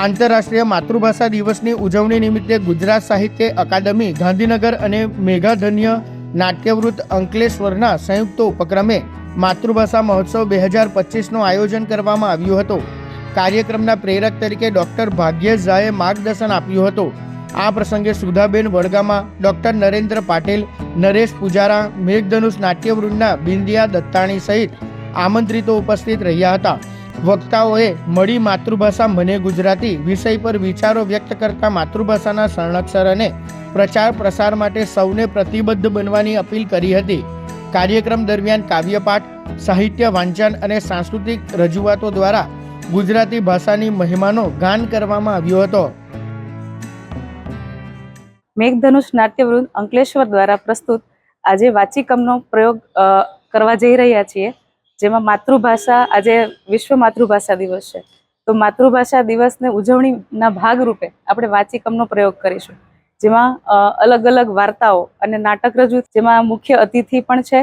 આંતરરાષ્ટ્રીય માતૃભાષા દિવસની ઉજવણી નિમિત્તે ગુજરાત સાહિત્ય અકાદમી ગાંધીનગર અને મેઘાધન્ય નાટ્યવૃત્ત અંકલેશ્વરના સંયુક્ત ઉપક્રમે માતૃભાષા મહોત્સવ 2025નું આયોજન કરવામાં આવ્યું હતું। કાર્યક્રમના પ્રેરક તરીકે ડૉક્ટર ભાગ્યેશ ઝાએ માર્ગદર્શન આપ્યું હતું। આ પ્રસંગે સુધાબેન વડગામા, ડૉક્ટર નરેન્દ્ર પાટીલ, નરેશ પૂજારા, મેઘધનુષ નાટ્યવૃંદના બિંદિયા દત્તાણી સહિત આમંત્રિતો ઉપસ્થિત રહ્યા હતા। વક્તાઓએ મળી માતૃભાષા મને ગુજરાતી વિષય પર વિચારો વ્યક્ત કરતા માતૃભાષાના સંરક્ષણ અને પ્રચાર પ્રસાર માટે સૌને પ્રતિબદ્ધ બનવાની અપીલ કરી હતી। કાર્યક્રમ દરમિયાન કાવ્યપાઠ, સાહિત્ય વાંચન અને સાંસ્કૃતિક રજૂઆતો દ્વારા ગુજરાતી ભાષાની મહિમાનો ગાન કરવામાં આવ્યો હતો। મેઘધનુષ નાટ્યવૃંદ અંકલેશ્વર દ્વારા પ્રસ્તુત આજે વાચિકમનો પ્રયોગ કરવા જઈ રહ્યા છીએ, જેમાં માતૃભાષા આજે વિશ્વ માતૃભાષા દિવસ છે, તો માતૃભાષા દિવસને ઉજવણીના ભાગરૂપે આપણે વાચિકમનો પ્રયોગ કરીશું, જેમાં અલગ અલગ વાર્તાઓ અને નાટક રજૂ, જેમાં મુખ્ય અતિથિ પણ છે